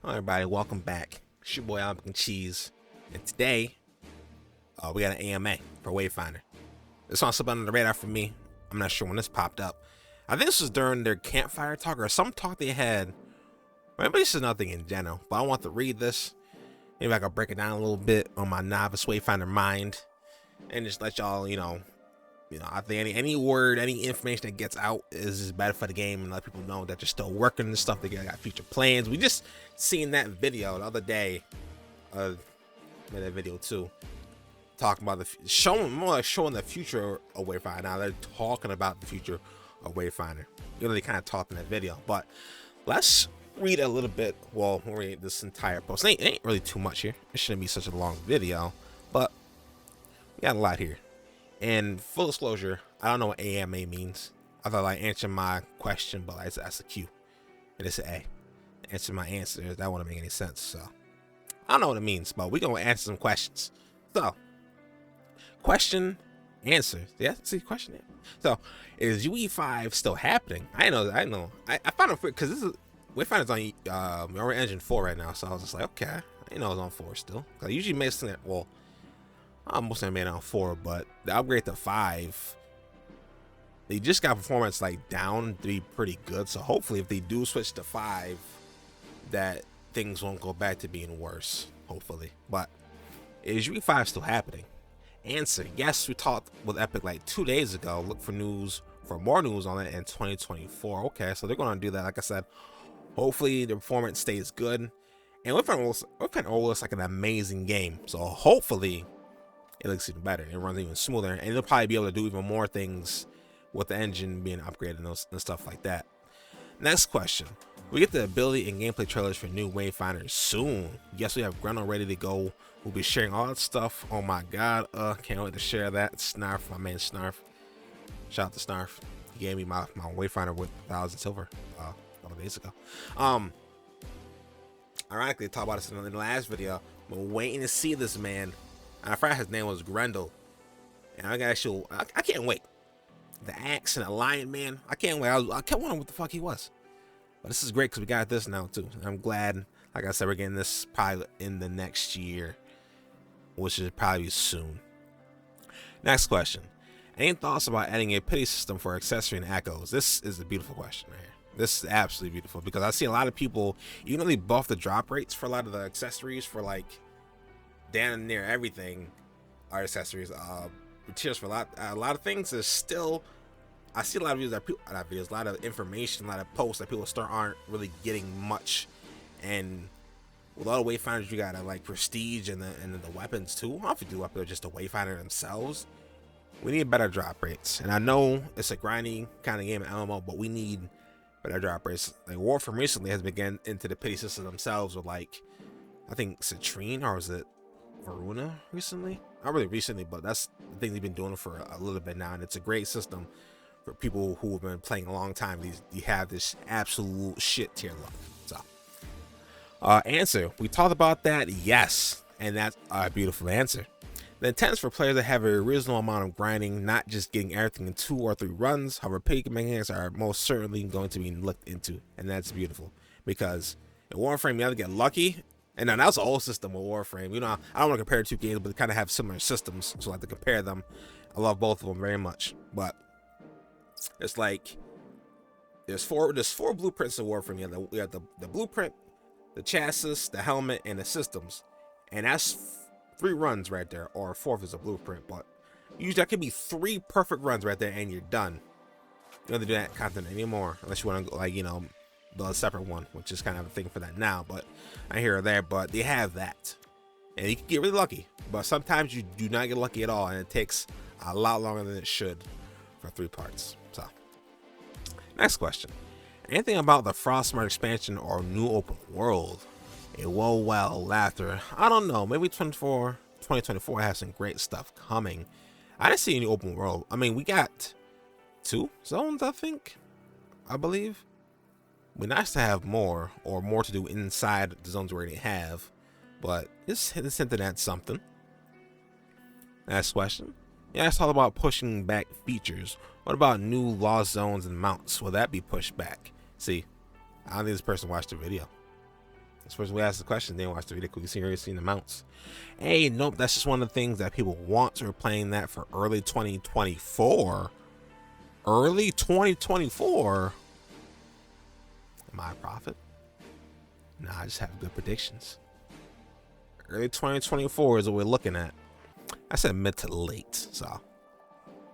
Hello everybody, welcome back. It's your boy Lmacncheese, and today we got an AMA for Wayfinder. This one's something on the radar for me. I'm not sure when this popped up. I think this was during their campfire talk or some talk they had. Maybe this is nothing in general, but I want to read this. Maybe I can break it down a little bit on my novice Wayfinder mind, and just let y'all, I think any word, any information that gets out is better for the game, and let people know that they're still working and stuff. They got future plans. We just seen that video the other day. Made that video too, talking about showing the future of Wayfinder. Now they're talking about the future of Wayfinder. They kind of talked in that video, but let's read a little bit. Well, we'll read this entire post. It ain't really too much here. It shouldn't be such a long video, but we got a lot here. And full disclosure, I don't know what AMA means. I thought I answered my question, but that's a Q. And it's an A. Answer my answer. That wouldn't make any sense. So I don't know what it means, but we're going to answer some questions. So, question, answer. Yeah, see, question. So, is UE5 still happening? I know. I found it because this is, Wayfinder's on we're engine 4 right now. So I was just like, okay. I didn't know it was on 4 still. I usually make it, well, I'm most of made on 4, but the upgrade to 5, they just got performance like down to be pretty good. So hopefully, if they do switch to 5, that things won't go back to being worse. Hopefully, but is UE5 still happening? Answer: yes. We talked with Epic like 2 days ago. Look for more news on it in 2024. Okay, so they're going to do that. Like I said, hopefully the performance stays good. And Wayfinder looks like an amazing game. So hopefully it looks even better. It runs even smoother, and they'll probably be able to do even more things with the engine being upgraded and stuff like that. Next question. We get the ability and gameplay trailers for new Wayfinders soon. Yes, we have Grendel ready to go. We'll be sharing all that stuff. Oh my god, can't wait to share that. Snarf, my man Snarf. Shout out to Snarf. He gave me my Wayfinder with 1,000 silver a couple days ago. Ironically, I talked about this in the last video. I'm waiting to see this man. And I forgot his name was Grendel. And I can't wait. The axe and the lion man. I can't wait. I kept wondering what the fuck he was. But this is great because we got this now too. And I'm glad, like I said, we're getting this probably in the next year, which is probably soon. Next question. Any thoughts about adding a pity system for accessory and echoes? This is a beautiful question right here. This is absolutely beautiful because I see a lot of people, even though they buff the drop rates for a lot of the accessories for like down near everything are accessories. Materials for a lot of things. There's still, I see a lot of videos, a lot of information, a lot of posts that people aren't really getting much. And with all the Wayfinders, you got like prestige and the weapons too. I don't know if you do weapons or just the Wayfinder themselves. We need better drop rates, and I know it's a grinding kind of game in MMO, but we need better drop rates. Like Warframe recently has begun into the pity system themselves with like, I think Citrine, or was it Varuna recently? Not really recently, but that's the thing they've been doing for a little bit now, and it's a great system for people who have been playing a long time. You have this absolute shit tier look. So, answer: we talked about that, yes, and that's a beautiful answer. The intent is for players that have a reasonable amount of grinding, not just getting everything in 2 or 3 runs. However, pity mechanics are most certainly going to be looked into, and that's beautiful because in Warframe you have to get lucky. And then that's the old system with Warframe. I don't want to compare 2 games, but they kind of have similar systems, so I like to compare them. I love both of them very much, but it's like there's four blueprints in Warframe. You have the blueprint, the chassis, the helmet, and the systems, and that's 3 runs right there, or 4th is a blueprint. But usually that could be 3 perfect runs right there, and you're done. You don't have to do that content anymore unless you want to go the separate one, which is kind of a thing for that now, but I hear there. But they have that, and you can get really lucky, but sometimes you do not get lucky at all, and it takes a lot longer than it should for 3 parts. So, next question: anything about the Frostmark expansion or new open world? A well, laughter. I don't know. Maybe 2024 has some great stuff coming. I didn't see any open world. I mean, we got 2 zones, I believe. It'd be nice to have more, or more to do inside the zones we already have, but it's hinted at something. Next question. Yeah, it's all about pushing back features. What about new lost zones and mounts? Will that be pushed back? See, I don't think this person watched the video. Especially we ask the question, then watch the video because you see the mounts. Hey, nope, that's just one of the things that people want. So we're playing that for early 2024. Early 2024. Am I a prophet? Nah, I just have good predictions. Early 2024 is what we're looking at. I said mid to late. So,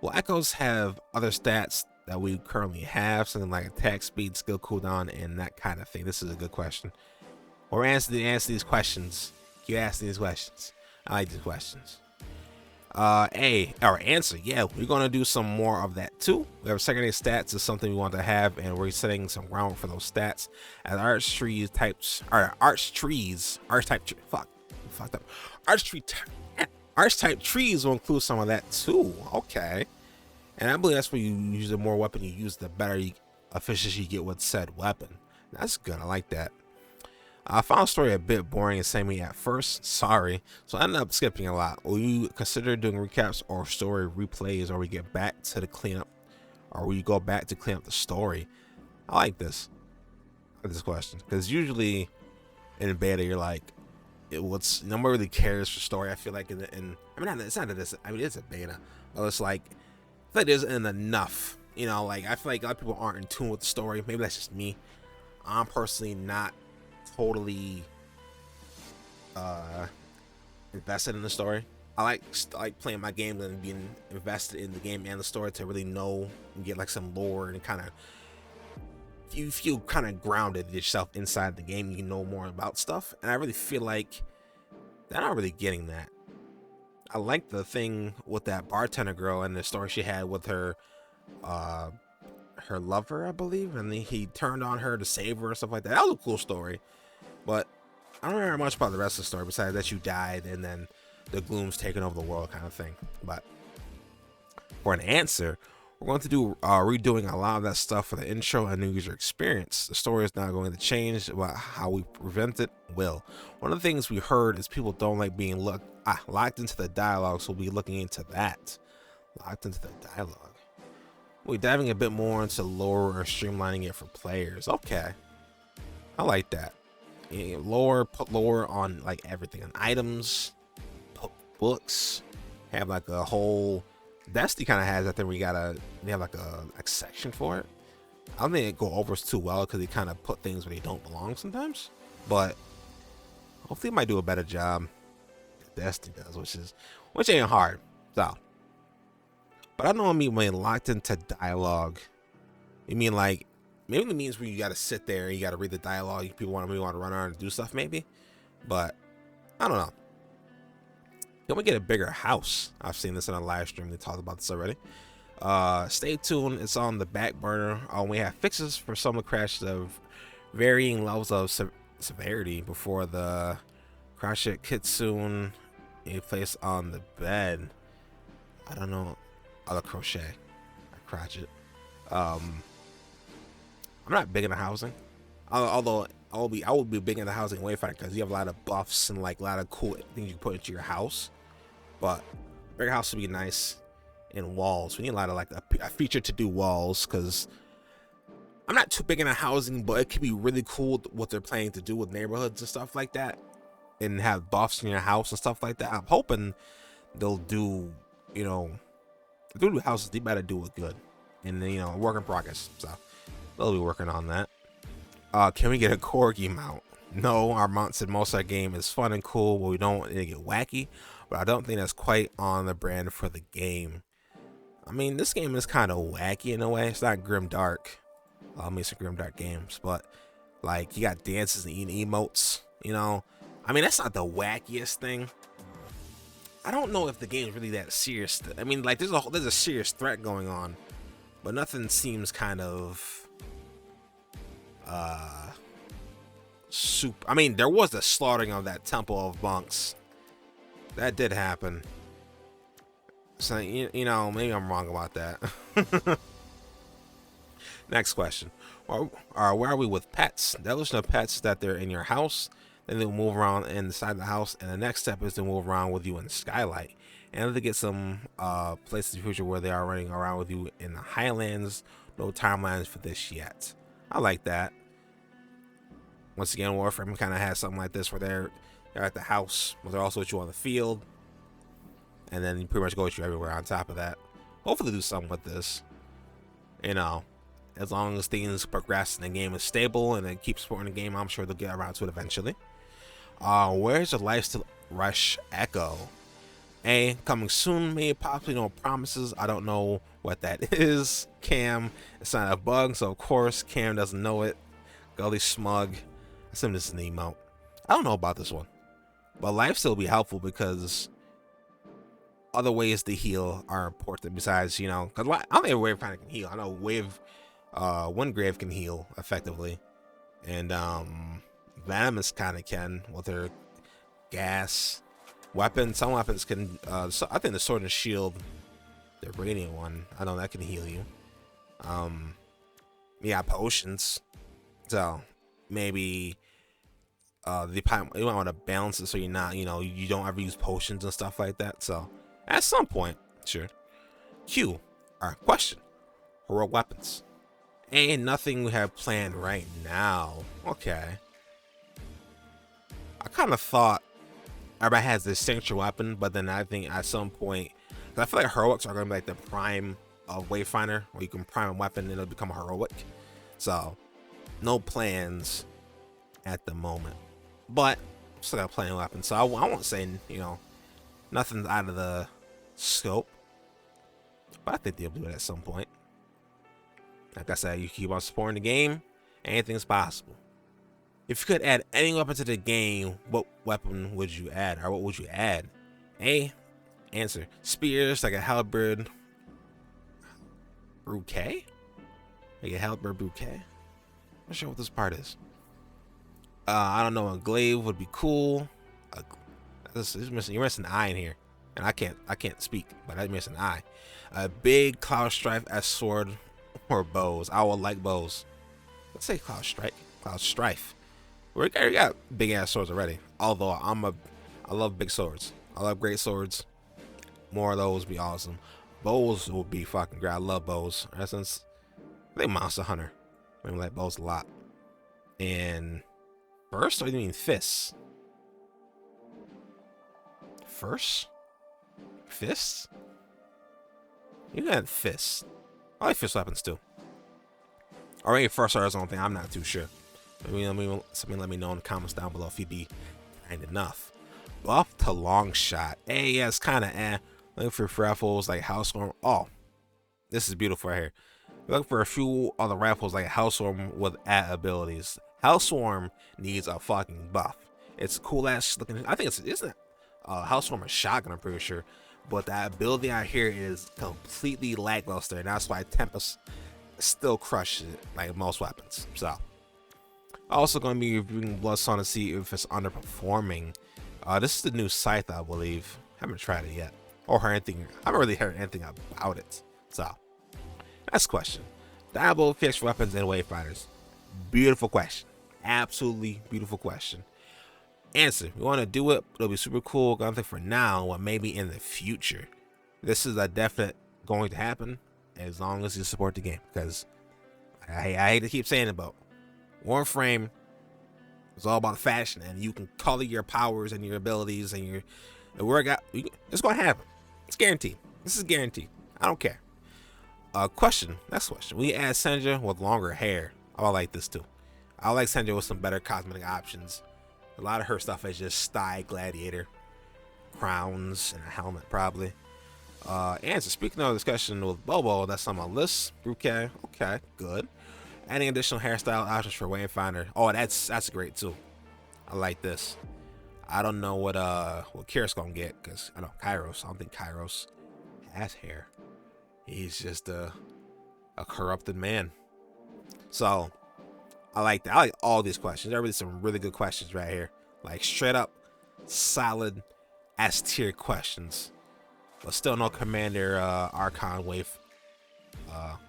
will Echoes have other stats that we currently have? Something like attack speed, skill cooldown, and that kind of thing. This is a good question. Or answer these questions. You ask these questions. I like these questions. Answer. Yeah, we're gonna do some more of that too. We have secondary stats is something we want to have, and we're setting some ground for those stats. As arch type trees will include some of that too. Okay, and I believe that's where you use the more weapon you use, the better efficiency you get with said weapon. That's good. I like that. I found the story a bit boring and samey at first. Sorry. So I ended up skipping a lot. Will you consider doing recaps or story replays, or we get back to the cleanup, or will you go back to clean up the story? I like this. I like this question because usually in beta you're like, nobody really cares for story. I feel like it's a beta, but it's like I feel like there isn't enough. Like I feel like a lot of people aren't in tune with the story. Maybe that's just me. I'm personally not totally invested in the story. I like playing my game and being invested in the game and the story to really know and get like some lore and kind of you feel kind of grounded yourself inside the game. You know more about stuff, and I really feel like they're not really getting that. I like the thing with that bartender girl and the story she had with her lover, I believe, and then he turned on her to save her and stuff like that. That was a cool story. But I don't remember much about the rest of the story besides that you died and then the gloom's taking over the world kind of thing. But for an answer, we're going to do redoing a lot of that stuff for the intro and new user experience. The story is not going to change, but how we prevent it will. One of the things we heard is people don't like being locked into the dialogue, so we'll be looking into that. Locked into the dialogue. We're diving a bit more into lore or streamlining it for players. Okay, I like that. Put lore on like everything, on items, books, have like a whole Destiny kind of has that thing where they have like a section for it. I don't think it go over too well because they kind of put things where they don't belong sometimes, but hopefully it might do a better job Destiny does, which ain't hard. So, but I don't know what I mean when locked into dialogue. You mean like maybe it means when you got to sit there and you got to read the dialogue. People want to run around and do stuff maybe, but I don't know. Can we get a bigger house? I've seen this in a live stream. They talked about this already. Stay tuned. It's on the back burner. We have fixes for some of the crashes of varying levels of severity before the crash at Kitsune. A place on the bed. I don't know. I'll crochet. I crotch it. I'm not big into housing, although I will be big into housing Wayfinder because you have a lot of buffs and like a lot of cool things you can put into your house. But bigger house would be nice, and walls. We need a lot of like a feature to do walls because I'm not too big into housing, but it could be really cool what they're planning to do with neighborhoods and stuff like that, and have buffs in your house and stuff like that. I'm hoping they'll do, do houses. They better do it good, and then work in progress. So they'll be working on that. Can we get a corgi mount? No, our mounts in most of our game is fun and cool, but we don't want it to get wacky. But I don't think that's quite on the brand for the game. I mean, this game is kind of wacky in a way. It's not grim dark. I'll make some grim dark games, but like you got dances and emotes. I mean, that's not the wackiest thing. I don't know if the game's really that serious. I mean, like there's a serious threat going on, but nothing seems kind of I mean, there was the slaughtering of that Temple of Monks. That did happen. So, maybe I'm wrong about that. Next question. Where are we with pets? The evolution of pets is that they're in your house, then they'll move around inside the house, and the next step is to move around with you in the skylight. And to get some places in the future where they are running around with you in the highlands. No timelines for this yet. I like that. Once again, Warframe kind of has something like this where they're at the house, but they're also with you on the field, and then you pretty much go with you everywhere. On top of that, hopefully do something with this. You know, as long as things progress and the game is stable and they keep supporting the game, I'm sure they'll get around to it eventually. Where's the Lifesteal Rush Echo? Coming soon, maybe possibly, no promises. I don't know what that is. Cam, it's not a bug, so of course Cam doesn't know it. Gully Smug. I assume this is an emote. I don't know about this one, but Lifesteal will be helpful because other ways to heal are important besides, you know, because I don't think Wayfinder can heal. I know Wingrave can heal effectively, and Venomous kind of can with her gas weapon. Some weapons can. So I think the Sword and Shield, the Radiant one, I know that can heal you. Yeah, potions. So maybe you might want to balance it so you're not, you know, you don't ever use potions and stuff like that. So at some point, sure. Q, our question: heroic weapons. Ain't nothing we have planned right now. Okay. I kind of thought everybody has this signature weapon, but then I think at some point, cause I feel like heroics are gonna be like the prime of Wayfinder, where you can prime a weapon and it'll become a heroic. So no plans at the moment, but still got plenty of weapons. So I won't say, you know, nothing's out of the scope, but I think they'll do it at some point. Like I said, you keep on supporting the game, anything's possible. If you could add any weapon to the game, what weapon would you add, or what would you add? Answer: spears, like a halberd bouquet. Like a halberd bouquet. I'm not sure what this part is. I don't know. A glaive would be cool. You're missing an eye in here, and I can't speak, but I miss an eye. A big Cloud Strife as sword or bows. I would like bows. Let's say Cloud Strife. We got big ass swords already. Although I love big swords. I love great swords. More of those would be awesome. Bows would be fucking great. I love bows. In essence, I think Monster Hunter. I like bows a lot. And first, or do you mean fists? First? Fists? You got fists. I like fist weapons too. Or maybe first or own thing. I'm not too sure. Somebody let me know in the comments down below if you'd be kind enough. Buff to long shot. Yeah, it's kind of Looking for rifles like Hellstorm. Oh, this is beautiful right here. Look for a few other rifles like Hellstorm with abilities. Hellstorm needs a fucking buff. It's cool ass looking. I think isn't it? Hellstorm a shotgun, I'm pretty sure. But that ability out here is completely lackluster, and that's why Tempest still crushes it like most weapons. So, also going to be reviewing Bloodstone to see if it's underperforming. This is the new Scythe, I believe. Haven't tried it yet, or heard anything. I haven't really heard anything about it. So, next question: Diablo fixed weapons and Wayfinders. Beautiful question. Absolutely beautiful question. Answer: we want to do it. It'll be super cool. Gonna think for now, or maybe in the future. This is a definite going to happen as long as you support the game. Because I hate to keep saying it, but Warframe is all about fashion, and you can color your powers and your abilities and your it's gonna happen. It's guaranteed. This is guaranteed. I don't care. Question. Next question. We add Sandra with longer hair. I like this too. I like Sandra with some better cosmetic options. A lot of her stuff is just style gladiator, crowns, and a helmet probably. Answer: speaking of discussion with Bobo, that's on my list. Okay, good. Adding additional hairstyle options for Wayfinder. Oh, that's great too. I like this. I don't know what Kira's gonna get, because I know Kairos. I don't think Kairos has hair. He's just a corrupted man. So I like that. I like all these questions. There are really some really good questions right here. Like straight up solid S tier questions. But still no Commander Archon Wave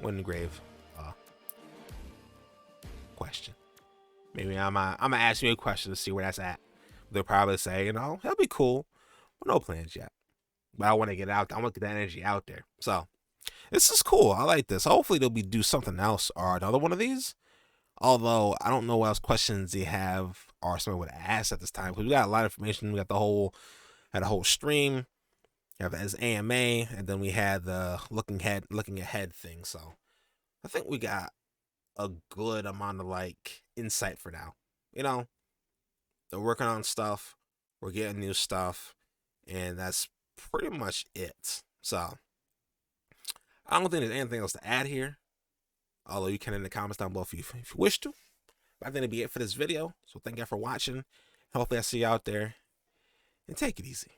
Wingrave question. Maybe I'm gonna ask you a question to see where that's at. They'll probably say, you know, that'll be cool. But no plans yet. But I want to get out. I want to get that energy out there. So this is cool. I like this. Hopefully they'll do something else or another one of these. Although I don't know what else questions they have or someone would ask at this time, because we got a lot of information. We got had a whole stream. We have his AMA, and then we had the looking ahead thing. So I think we got a good amount of like insight for now. You know, they're working on stuff, we're getting new stuff, and that's pretty much it. So I don't think there's anything else to add here. Although you can in the comments down below if you wish to. But I think that'll be it for this video. So thank you for watching. Hopefully I see you out there. And take it easy.